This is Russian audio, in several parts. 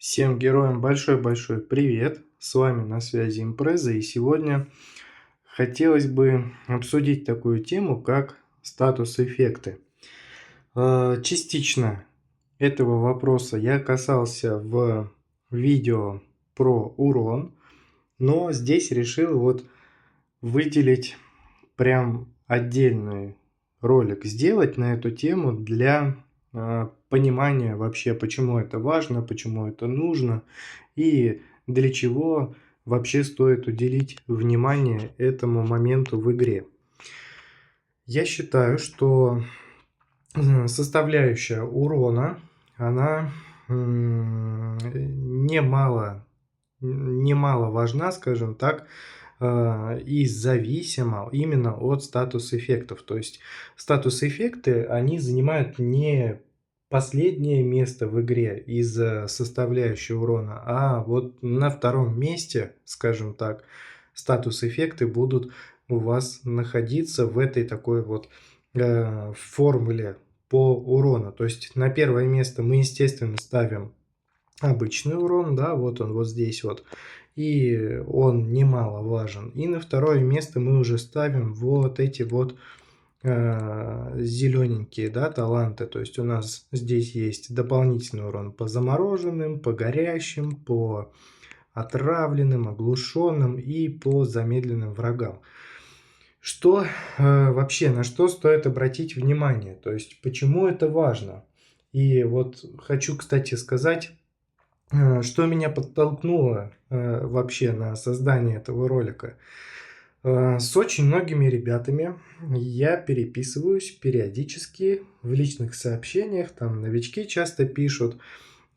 Всем героям большой-большой привет! С вами на связи Импреза, и сегодня хотелось бы обсудить такую тему, как статус-эффекты. Частично этого вопроса я касался в видео про урон, но здесь решил выделить прям отдельный ролик сделать на эту тему для понимания вообще, почему это важно, почему это нужно и для чего вообще стоит уделить внимание этому моменту в игре. Я считаю, что составляющая урона, она немало важна, скажем так, и зависима именно от статус-эффектов. То есть статус-эффекты, они занимают не последнее место в игре из составляющей урона, а вот на втором месте, скажем так, статус-эффекты будут у вас находиться в этой такой формуле по урону. То есть на первое место мы, естественно, ставим обычный урон, да, вот он вот здесь вот, и он немаловажен. И на второе место мы уже ставим вот эти вот зелененькие, да, таланты. То есть у нас здесь есть дополнительный урон по замороженным, по горящим, по отравленным, оглушенным и по замедленным врагам. Что вообще, на что стоит обратить внимание? То есть почему это важно? И вот хочу, кстати, сказать, что меня подтолкнуло вообще на создание этого ролика. С очень многими ребятами я переписываюсь периодически в личных сообщениях, там новички часто пишут,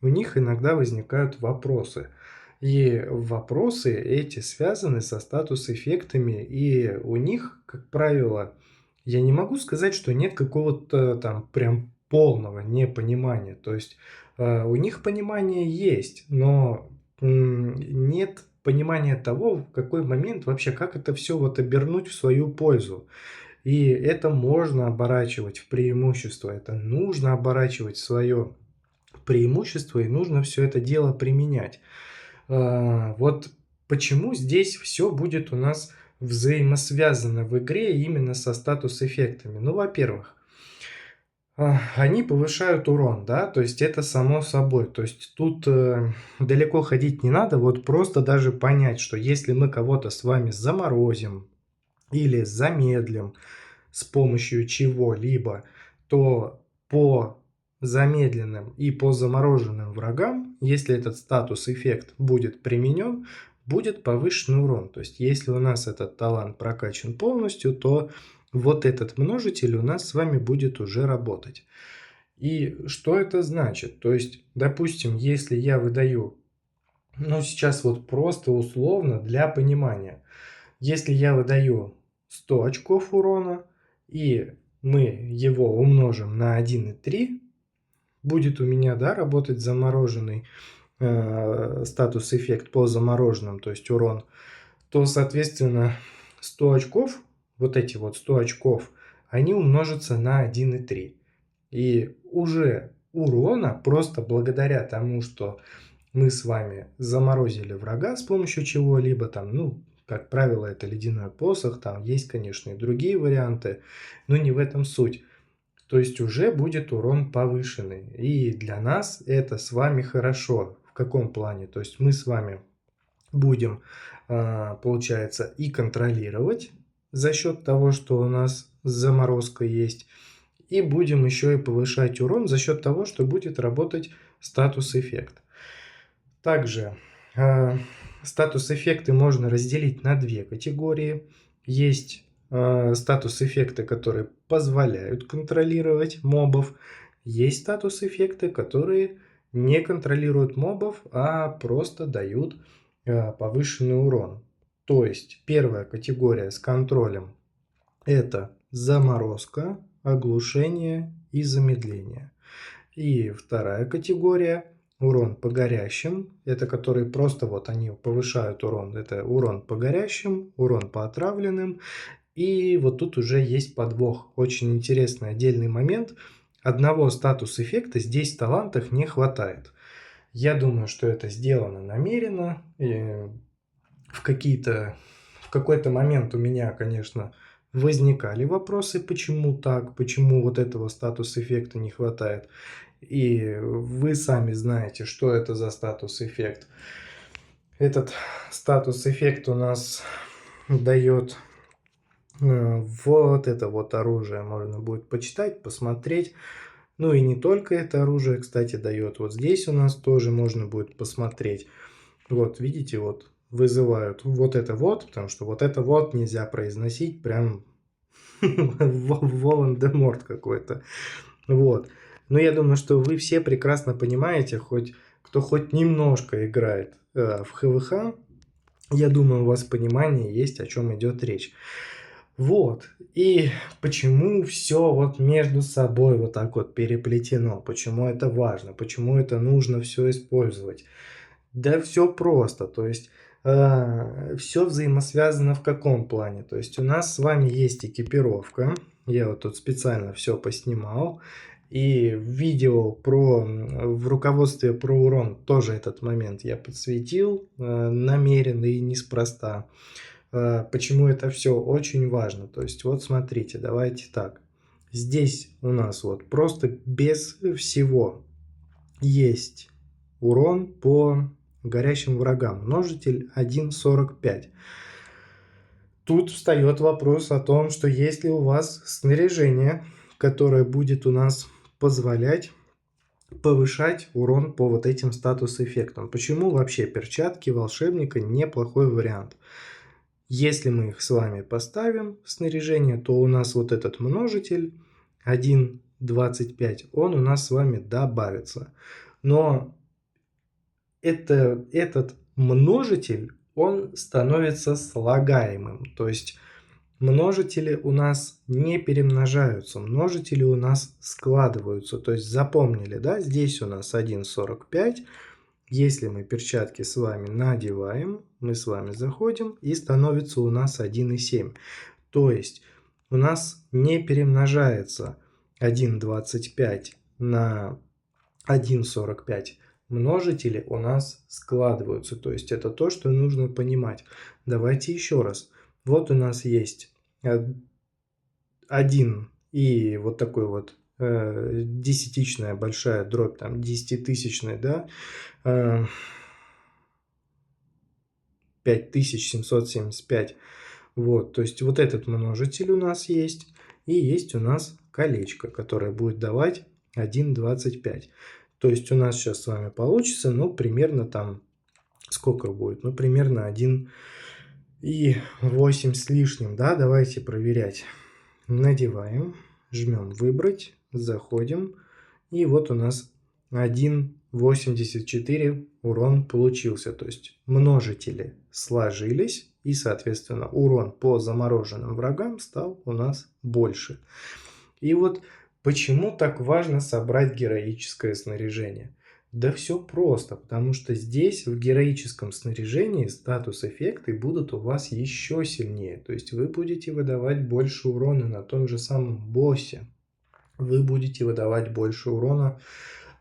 у них иногда возникают вопросы. И вопросы эти связаны со статус-эффектами, и у них, как правило, я не могу сказать, что нет какого-то там прям полного непонимания. То есть у них понимание есть, но нет понимания того, в какой момент вообще, как это все вот обернуть в свою пользу. И это можно оборачивать в преимущество, это нужно оборачивать в свое преимущество, и нужно все это дело применять. Вот почему здесь все будет у нас взаимосвязано в игре именно со статус-эффектами. Ну, во-первых, они повышают урон, да, то есть это само собой. То есть тут далеко ходить не надо, вот просто даже понять, что если мы кого-то с вами заморозим или замедлим с помощью чего-либо, то по замедленным и по замороженным врагам, если этот статус-эффект будет применен, будет повышенный урон. То есть если у нас этот талант прокачан полностью, то вот этот множитель у нас с вами будет уже работать. И что это значит? То есть, допустим, если я выдаю, ну сейчас вот просто условно для понимания, если я выдаю 100 очков урона, и мы его умножим на 1,3, будет у меня, да, работать замороженный статус-эффект по замороженным, то есть урон, то, соответственно, 100 очков, вот эти вот 100 очков, они умножатся на 1,3. И уже урона просто благодаря тому, что мы с вами заморозили врага с помощью чего-либо там, ну, как правило, это ледяной посох, там есть, конечно, и другие варианты, но не в этом суть. То есть уже будет урон повышенный. И для нас это с вами хорошо. В каком плане? То есть мы с вами будем, получается, и контролировать за счет того, что у нас заморозка есть, и будем еще и повышать урон за счет того, что будет работать статус-эффект. Также статус-эффекты можно разделить на две категории. Есть статус-эффекты, которые позволяют контролировать мобов. Есть статус-эффекты, которые не контролируют мобов, а просто дают повышенный урон. То есть первая категория с контролем – это заморозка, оглушение и замедление. И вторая категория – урон по горящим. Это которые просто вот они повышают урон. Это урон по горящим, урон по отравленным. И вот тут уже есть подвох. Очень интересный отдельный момент. Одного статус-эффекта здесь в талантах не хватает. Я думаю, что это сделано намеренно. И в какой-то момент у меня, конечно, возникали вопросы, почему так, почему вот этого статус-эффекта не хватает. И вы сами знаете, что это за статус-эффект. Этот статус-эффект у нас дает вот это вот оружие. Можно будет почитать, посмотреть. Ну и не только это оружие, кстати, дает. Вот здесь у нас тоже можно будет посмотреть. Вот, видите, вот вызывают вот это вот, потому что вот это вот нельзя произносить, прям Волан-де-Морт какой-то. Вот. Но я думаю, что вы все прекрасно понимаете, кто хоть немножко играет в ХВХ, я думаю, у вас понимание есть, о чем идет речь. Вот. И почему все вот между собой вот так вот переплетено? Почему это важно? Почему это нужно все использовать? Да все просто. То есть все взаимосвязано в каком плане? То есть у нас с вами есть экипировка. Я вот тут специально все поснимал. И в видео в руководстве про урон тоже этот момент я подсветил намеренно и неспроста. Почему это все очень важно? То есть вот смотрите, давайте так. Здесь у нас вот просто без всего есть урон по горящим врагам. Множитель 1,45. Тут встает вопрос о том, что если у вас снаряжение, которое будет у нас позволять повышать урон по вот этим статус-эффектам. Почему вообще перчатки волшебника неплохой вариант? Если мы их с вами поставим в снаряжение, то у нас вот этот множитель 1,25, он у нас с вами добавится. Но этот множитель, он становится слагаемым. То есть множители у нас не перемножаются, множители у нас складываются. То есть запомнили, да, здесь у нас 1,45. Если мы перчатки с вами надеваем, мы с вами заходим, и становится у нас 1,7. То есть у нас не перемножается 1,25 на 1,45. Множители у нас складываются. То есть это то, что нужно понимать. Давайте еще раз. Вот у нас есть 1 и вот такой вот десятичная большая дробь, там 10-тысячная, да, 5775. Вот, то есть вот этот множитель у нас есть. И есть у нас колечко, которое будет давать 1,25. То есть у нас сейчас с вами получится, ну, примерно там, сколько будет? Ну, примерно 1,8 с лишним, да, давайте проверять. Надеваем, жмем выбрать, заходим, и вот у нас 1,84 урон получился. То есть множители сложились, и, соответственно, урон по замороженным врагам стал у нас больше. И вот почему так важно собрать героическое снаряжение? Да все просто, потому что здесь в героическом снаряжении статус-эффекты будут у вас еще сильнее. То есть вы будете выдавать больше урона на том же самом боссе. Вы будете выдавать больше урона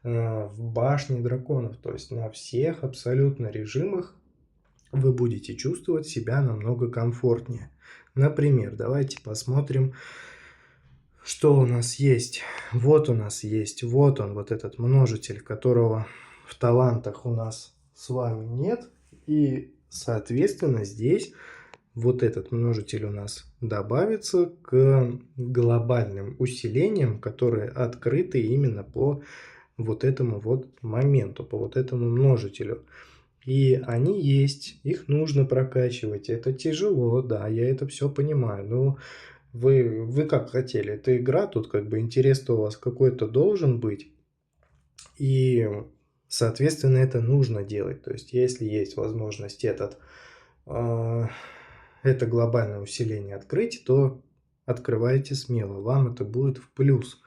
в башне драконов. То есть на всех абсолютно режимах вы будете чувствовать себя намного комфортнее. Например, давайте посмотрим, что у нас есть. Вот у нас есть, вот он, вот этот множитель, которого в талантах у нас с вами нет. И, соответственно, здесь вот этот множитель у нас добавится к глобальным усилениям, которые открыты именно по вот этому вот моменту, по вот этому множителю. И они есть, их нужно прокачивать. Это тяжело, да, я это все понимаю. Но вы как хотели? Это игра, тут как бы интерес-то у вас какой-то должен быть. И, соответственно, это нужно делать. То есть, если есть возможность это глобальное усиление открыть, то открывайте смело. Вам это будет в плюс.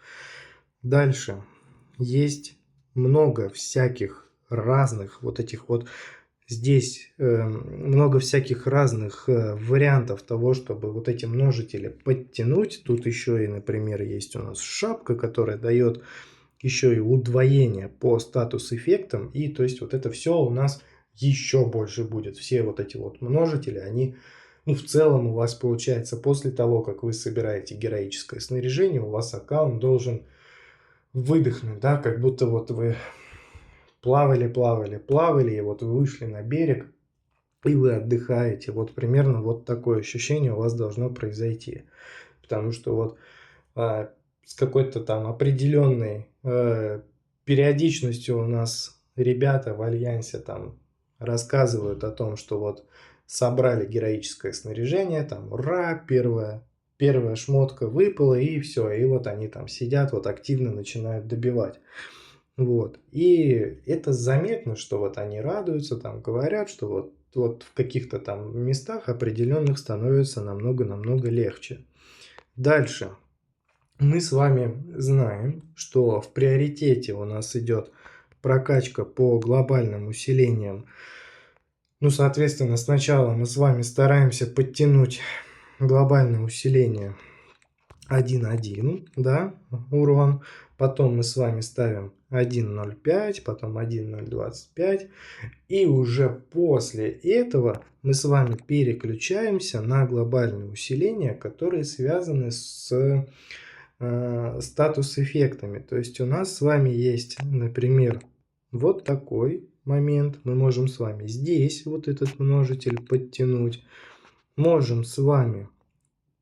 Дальше. Есть много всяких разных вот этих вот здесь много всяких разных вариантов того, чтобы вот эти множители подтянуть. Тут еще и, например, есть у нас шапка, которая дает еще и удвоение по статус-эффектам, и то есть вот это все у нас еще больше будет. Все вот эти вот множители, они, ну, в целом у вас получается после того, как вы собираете героическое снаряжение, у вас аккаунт должен выдохнуть, да, как будто вот вы плавали, плавали, плавали, и вот вы вышли на берег, и вы отдыхаете. Вот примерно вот такое ощущение у вас должно произойти. Потому что вот с какой-то там определенной периодичностью у нас ребята в Альянсе там рассказывают о том, что вот собрали героическое снаряжение, там ура, первая шмотка выпала, и все, и вот они там сидят, вот активно начинают добивать. Вот. И это заметно, что вот они радуются, там говорят, что вот в каких-то там местах определенных становится намного-намного легче. Дальше. Мы с вами знаем, что в приоритете у нас идет прокачка по глобальным усилениям. Ну, соответственно, сначала мы с вами стараемся подтянуть глобальное усиление 1.1, да, урон. Потом мы с вами ставим 1.05, потом 1.025. И уже после этого мы с вами переключаемся на глобальные усиления, которые связаны с статус-эффектами. То есть у нас с вами есть, например, вот такой момент. Мы можем с вами здесь вот этот множитель подтянуть. Можем с вами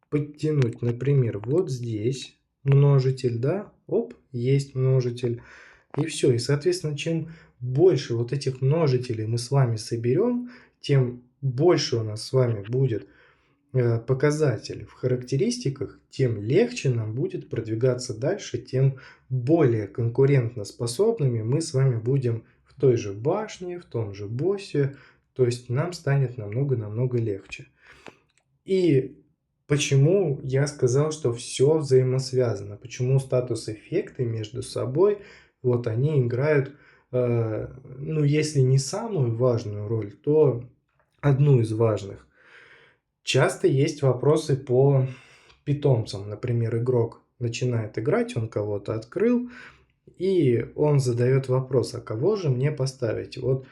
подтянуть, например, вот здесь множитель, да, оп, есть множитель. И все. И, соответственно, чем больше вот этих множителей мы с вами соберем, тем больше у нас с вами будет показатель в характеристиках, тем легче нам будет продвигаться дальше, тем более конкурентоспособными мы с вами будем в той же башне, в том же боссе, то есть нам станет намного-намного легче. И почему я сказал, что все взаимосвязано, почему статус-эффекты между собой, вот они играют, ну если не самую важную роль, то одну из важных. Часто есть вопросы по питомцам. Например, игрок начинает играть, он кого-то открыл, и он задает вопрос, а кого же мне поставить? Вот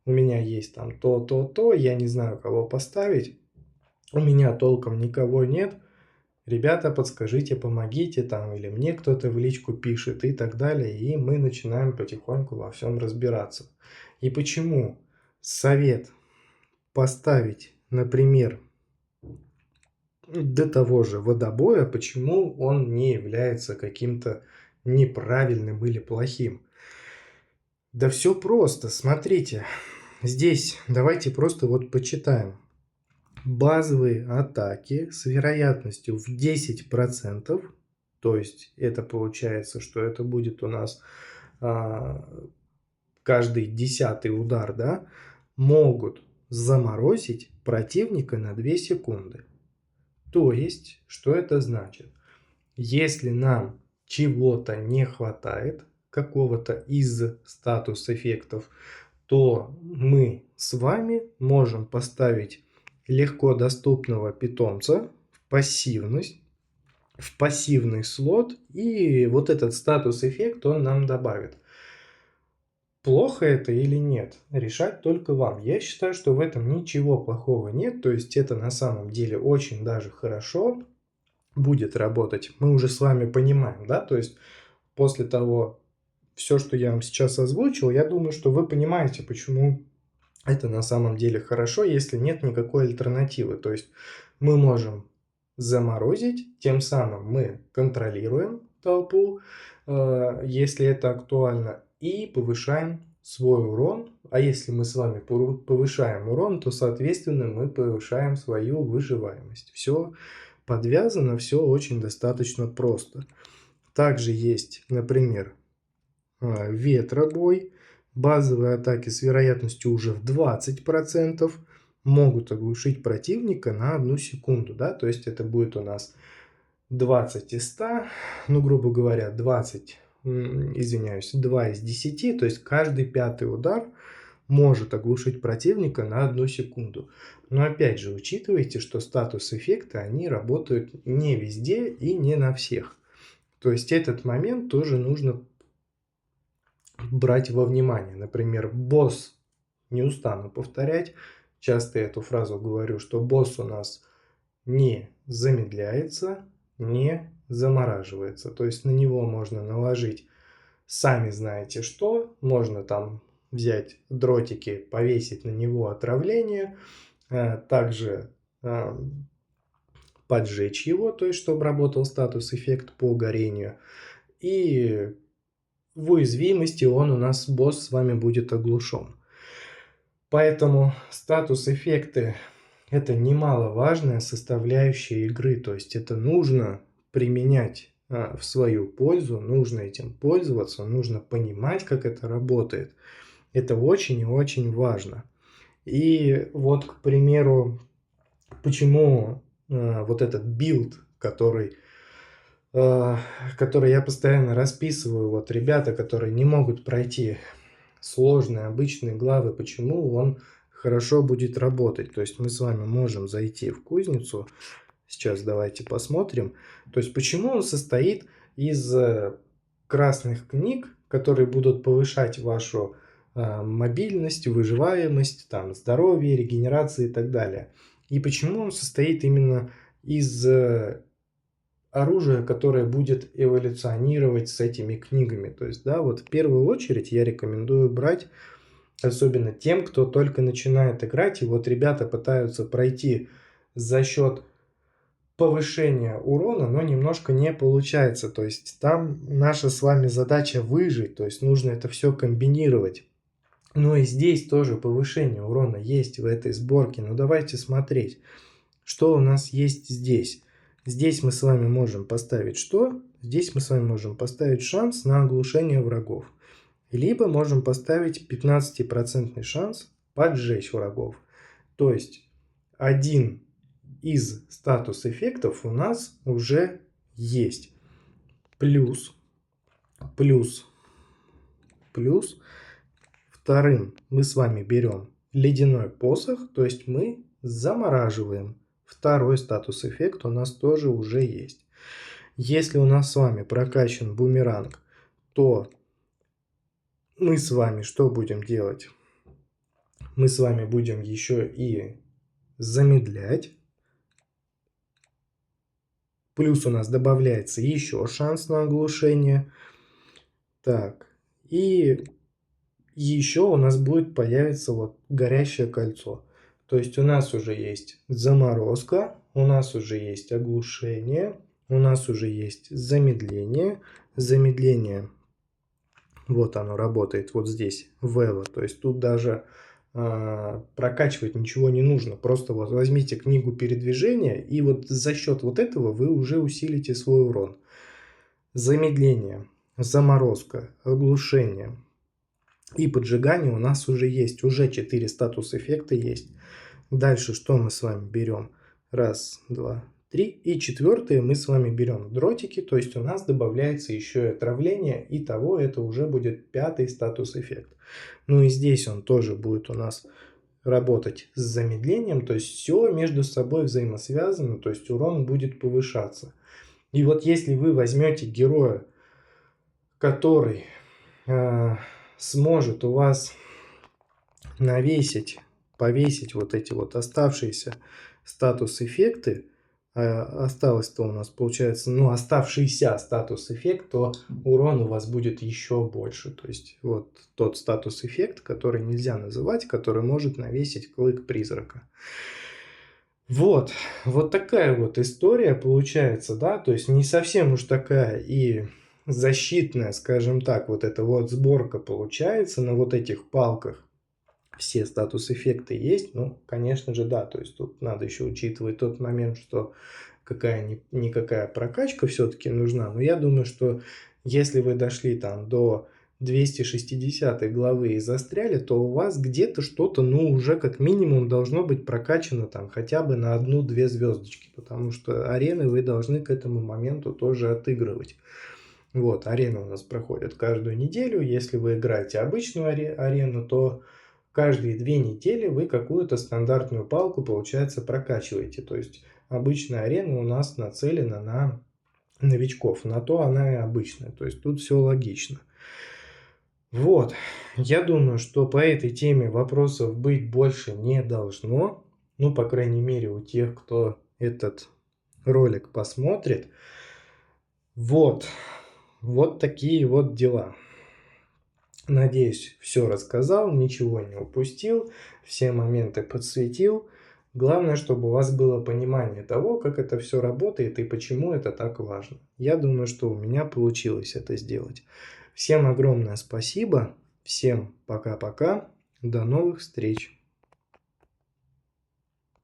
у меня есть там то, я не знаю, кого поставить, у меня толком никого нет. Ребята, подскажите, помогите там, или мне кто-то в личку пишет и так далее, и мы начинаем потихоньку во всем разбираться. И почему совет поставить, например, до того же водобоя, почему он не является каким-то неправильным или плохим? Да все просто, смотрите, здесь давайте просто вот почитаем. Базовые атаки с вероятностью в 10%, то есть это получается, что это будет у нас каждый 10-й удар, да, могут заморозить противника на 2 секунды. То есть, что это значит? Если нам чего-то не хватает, какого-то из статус-эффектов, то мы с вами можем поставить легко доступного питомца в пассивность, в пассивный слот, и вот этот статус-эффект он нам добавит. Плохо это или нет, решать только вам. Я считаю, что в этом ничего плохого нет, то есть это на самом деле очень даже хорошо будет работать. Мы уже с вами понимаем, да, то есть после того, все, что я вам сейчас озвучил, я думаю, что вы понимаете, почему это на самом деле хорошо, если нет никакой альтернативы. То есть мы можем заморозить, тем самым мы контролируем толпу, если это актуально, и повышаем свой урон. А если мы с вами повышаем урон, то, соответственно, мы повышаем свою выживаемость. Все подвязано, все очень достаточно просто. Также есть, например, ветробой. Базовые атаки с вероятностью уже в 20% могут оглушить противника на 1 секунду. Да? То есть это будет у нас 20 из 100, ну, грубо говоря, 20, извиняюсь, 2 из 10. То есть каждый 5-й удар может оглушить противника на 1 секунду. Но опять же, учитывайте, что статус-эффекты, они работают не везде и не на всех. То есть этот момент тоже нужно брать во внимание. Например, босс, не устану повторять, часто эту фразу говорю, что босс у нас не замедляется, не замораживается. То есть на него можно наложить, сами знаете что, можно там взять дротики, повесить на него отравление, также поджечь его, то есть чтобы работал статус-эффект по горению. И в уязвимости он у нас, босс, с вами будет оглушен. Поэтому статус-эффекты – это немаловажная составляющая игры. То есть это нужно применять в свою пользу, нужно этим пользоваться, нужно понимать, как это работает. Это очень и очень важно. И вот, к примеру, почему вот этот билд, который я постоянно расписываю, вот ребята, которые не могут пройти сложные обычные главы, почему он хорошо будет работать. То есть мы с вами можем зайти в кузницу. Сейчас давайте посмотрим. То есть почему он состоит из красных книг, которые будут повышать вашу мобильность, выживаемость, там, здоровье, регенерацию и так далее. И почему он состоит именно из оружия, которое будет эволюционировать с этими книгами. То есть, да, вот в первую очередь я рекомендую брать, особенно тем, кто только начинает играть, и вот ребята пытаются пройти за счет повышения урона, но немножко не получается. То есть там наша с вами задача выжить, то есть нужно это все комбинировать. Но и здесь тоже повышение урона есть в этой сборке. Но давайте смотреть, что у нас есть здесь. Здесь мы с вами можем поставить что? Здесь мы с вами можем поставить шанс на оглушение врагов. Либо можем поставить 15% шанс поджечь врагов. То есть один из статус-эффектов у нас уже есть. Плюс. Вторым мы с вами берем ледяной посох, то есть мы замораживаем. Второй статус-эффект у нас тоже уже есть. Если у нас с вами прокачан бумеранг, то мы с вами что будем делать? Мы с вами будем еще и замедлять. Плюс у нас добавляется еще шанс на оглушение. Так, и еще у нас будет появиться вот горящее кольцо. То есть у нас уже есть заморозка, у нас уже есть оглушение, у нас уже есть замедление. Замедление, вот оно работает вот здесь, в Evo. То есть тут даже прокачивать ничего не нужно. Просто вот возьмите книгу передвижения, и вот за счет вот этого вы уже усилите свой урон. Замедление, заморозка, оглушение и поджигание у нас уже есть. Уже 4 статус-эффекта есть. Дальше что мы с вами берем? Раз, два, три. И четвертое мы с вами берем дротики. То есть у нас добавляется еще и отравление. Итого это уже будет 5-й статус-эффект. Ну и здесь он тоже будет у нас работать с замедлением. То есть все между собой взаимосвязано. То есть урон будет повышаться. И вот если вы возьмете героя, который сможет у вас повесить вот эти вот оставшиеся статус-эффекты, осталось-то у нас получается, оставшийся статус-эффект, то урон у вас будет еще больше. То есть вот тот статус-эффект, который нельзя называть, который может навесить клык призрака. Вот такая вот история получается, да, то есть не совсем уж такая и защитная, скажем так, вот эта вот сборка получается на вот этих палках. Все статус-эффекты есть, конечно же, да, то есть тут надо еще учитывать тот момент, что какая-никакая прокачка все-таки нужна, но я думаю, что если вы дошли там до 260 главы и застряли, то у вас где-то что-то, уже как минимум должно быть прокачано там хотя бы на 1-2 звездочки, потому что арены вы должны к этому моменту тоже отыгрывать. Вот, арены у нас проходят каждую неделю, если вы играете обычную арену, то каждые 2 недели вы какую-то стандартную палку, получается, прокачиваете. То есть обычная арена у нас нацелена на новичков. На то она и обычная. То есть тут все логично. Вот, я думаю, что по этой теме вопросов быть больше не должно. Ну, по крайней мере, у тех, кто этот ролик посмотрит. Вот, вот такие вот дела. Надеюсь, все рассказал, ничего не упустил, все моменты подсветил. Главное, чтобы у вас было понимание того, как это все работает и почему это так важно. Я думаю, что у меня получилось это сделать. Всем огромное спасибо, всем пока-пока, до новых встреч.